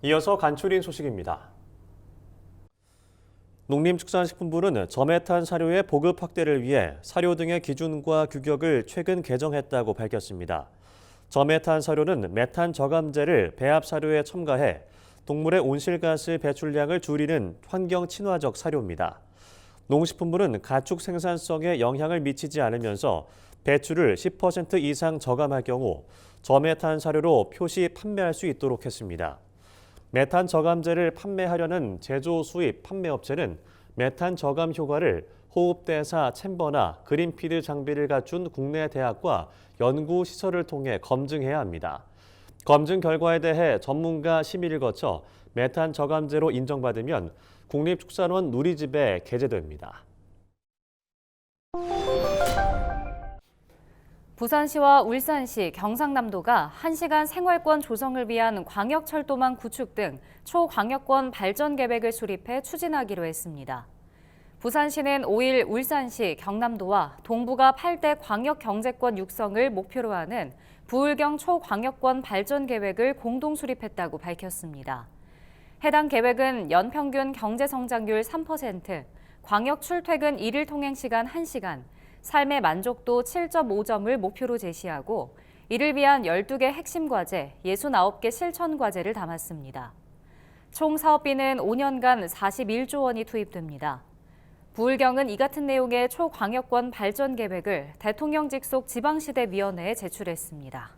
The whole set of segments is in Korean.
이어서 간추린 소식입니다. 농림축산식품부는 저메탄 사료의 보급 확대를 위해 사료 등의 기준과 규격을 최근 개정했다고 밝혔습니다. 저메탄 사료는 메탄 저감제를 배합 사료에 첨가해 동물의 온실가스 배출량을 줄이는 환경 친화적 사료입니다. 농식품부는 가축 생산성에 영향을 미치지 않으면서 배출을 10% 이상 저감할 경우 저메탄 사료로 표시 판매할 수 있도록 했습니다. 메탄 저감제를 판매하려는 제조 수입 판매업체는 메탄 저감 효과를 호흡대사 챔버나 그린피드 장비를 갖춘 국내 대학과 연구시설을 통해 검증해야 합니다. 검증 결과에 대해 전문가 심의를 거쳐 메탄 저감제로 인정받으면 국립축산원 누리집에 게재됩니다. 부산시와 울산시, 경상남도가 1시간 생활권 조성을 위한 광역철도망 구축 등 초광역권 발전 계획을 수립해 추진하기로 했습니다. 부산시는 5일 울산시, 경남도와 동부가 8대 광역경제권 육성을 목표로 하는 부울경 초광역권 발전 계획을 공동 수립했다고 밝혔습니다. 해당 계획은 연평균 경제성장률 3%, 광역 출퇴근 1일 통행시간 1시간, 삶의 만족도 7.5점을 목표로 제시하고 이를 위한 12개 핵심 과제, 69개 실천 과제를 담았습니다. 총 사업비는 5년간 41조 원이 투입됩니다. 부울경은 이 같은 내용의 초광역권 발전 계획을 대통령 직속 지방시대위원회에 제출했습니다.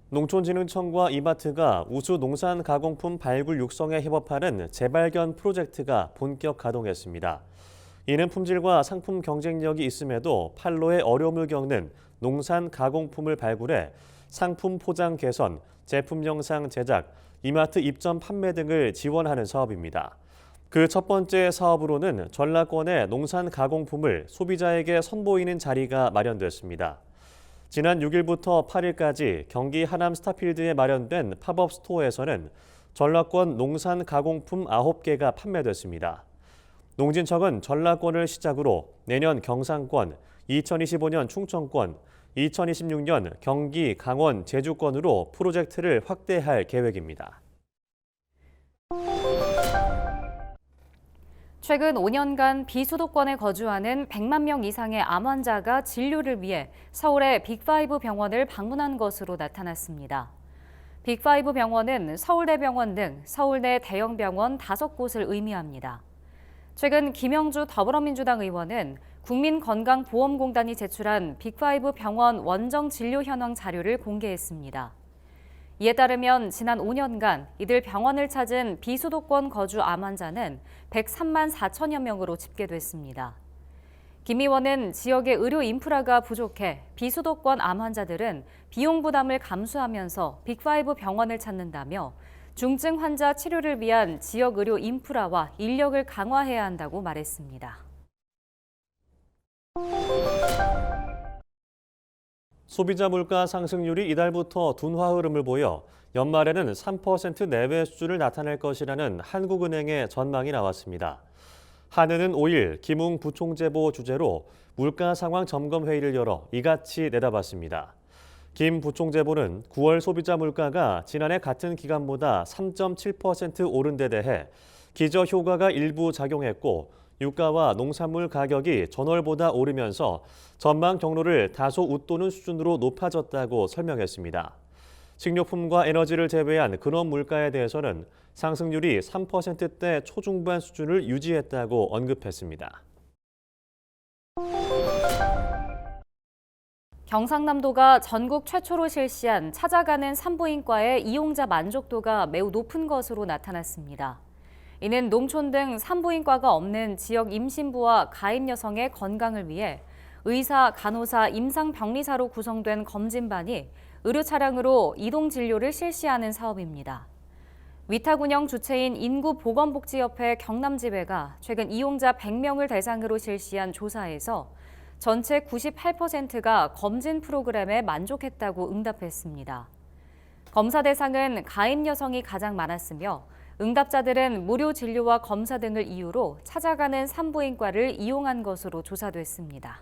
농촌진흥청과 이마트가 우수 농산 가공품 발굴 육성에 협업하는 재발견 프로젝트가 본격 가동했습니다. 이는 품질과 상품 경쟁력이 있음에도 판로에 어려움을 겪는 농산 가공품을 발굴해 상품 포장 개선, 제품 영상 제작, 이마트 입점 판매 등을 지원하는 사업입니다. 그 첫 번째 사업으로는 전라권의 농산 가공품을 소비자에게 선보이는 자리가 마련됐습니다. 지난 6일부터 8일까지 경기 하남 스타필드에 마련된 팝업 스토어에서는 전라권 농산 가공품 9개가 판매됐습니다. 농진청은 전라권을 시작으로 내년 경상권, 2025년 충청권, 2026년 경기, 강원, 제주권으로 프로젝트를 확대할 계획입니다. 최근 5년간 비수도권에 거주하는 100만 명 이상의 암 환자가 진료를 위해 서울의 빅5 병원을 방문한 것으로 나타났습니다. 빅5 병원은 서울대병원 등 서울 내 대형 병원 5곳을 의미합니다. 최근 김영주 더불어민주당 의원은 국민건강보험공단이 제출한 빅5 병원 원정 진료 현황 자료를 공개했습니다. 이에 따르면 지난 5년간 이들 병원을 찾은 비수도권 거주 암 환자는 103만 4천여 명으로 집계됐습니다. 김 의원은 지역의 의료 인프라가 부족해 비수도권 암 환자들은 비용 부담을 감수하면서 빅5 병원을 찾는다며 중증 환자 치료를 위한 지역 의료 인프라와 인력을 강화해야 한다고 말했습니다. 소비자 물가 상승률이 이달부터 둔화 흐름을 보여 연말에는 3% 내외 수준을 나타낼 것이라는 한국은행의 전망이 나왔습니다. 한은은 5일 김웅 부총재보 주재로 물가 상황 점검 회의를 열어 이같이 내다봤습니다. 김 부총재보는 9월 소비자 물가가 지난해 같은 기간보다 3.7% 오른 데 대해 기저 효과가 일부 작용했고 유가와 농산물 가격이 전월보다 오르면서 전망 경로를 다소 웃도는 수준으로 높아졌다고 설명했습니다. 식료품과 에너지를 제외한 근원 물가에 대해서는 상승률이 3%대 초중반 수준을 유지했다고 언급했습니다. 경상남도가 전국 최초로 실시한 찾아가는 산부인과의 이용자 만족도가 매우 높은 것으로 나타났습니다. 이는 농촌 등 산부인과가 없는 지역 임신부와 가임 여성의 건강을 위해 의사, 간호사, 임상병리사로 구성된 검진반이 의료 차량으로 이동 진료를 실시하는 사업입니다. 위탁 운영 주체인 인구보건복지협회 경남지회가 최근 이용자 100명을 대상으로 실시한 조사에서 전체 98%가 검진 프로그램에 만족했다고 응답했습니다. 검사 대상은 가임 여성이 가장 많았으며 응답자들은 무료 진료와 검사 등을 이유로 찾아가는 산부인과를 이용한 것으로 조사됐습니다.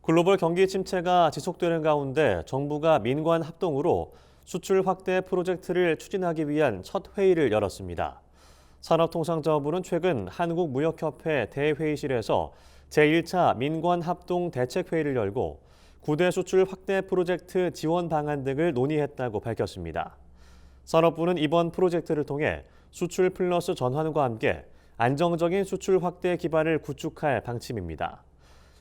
글로벌 경기 침체가 지속되는 가운데 정부가 민관 합동으로 수출 확대 프로젝트를 추진하기 위한 첫 회의를 열었습니다. 산업통상자원부는 최근 한국무역협회 대회의실에서 제1차 민관 합동 대책회의를 열고 9대 수출 확대 프로젝트 지원 방안 등을 논의했다고 밝혔습니다. 산업부는 이번 프로젝트를 통해 수출 플러스 전환과 함께 안정적인 수출 확대 기반을 구축할 방침입니다.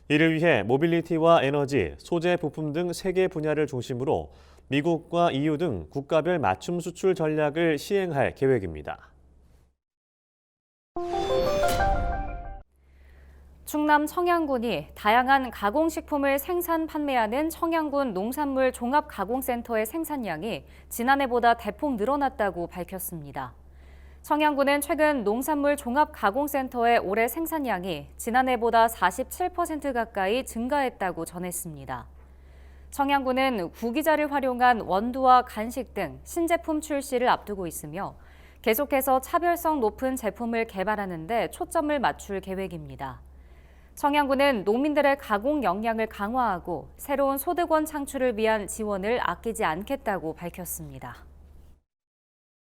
이를 위해 모빌리티와 에너지, 소재 부품 등 3개 분야를 중심으로 미국과 EU 등 국가별 맞춤 수출 전략을 시행할 계획입니다. 충남 청양군이 다양한 가공식품을 생산 판매하는 청양군 농산물 종합가공센터의 생산량이 지난해보다 대폭 늘어났다고 밝혔습니다. 청양군은 최근 농산물 종합가공센터의 올해 생산량이 지난해보다 47% 가까이 증가했다고 전했습니다. 청양군은 구기자를 활용한 원두와 간식 등 신제품 출시를 앞두고 있으며 계속해서 차별성 높은 제품을 개발하는 데 초점을 맞출 계획입니다. 청양군은 농민들의 가공 역량을 강화하고 새로운 소득원 창출을 위한 지원을 아끼지 않겠다고 밝혔습니다.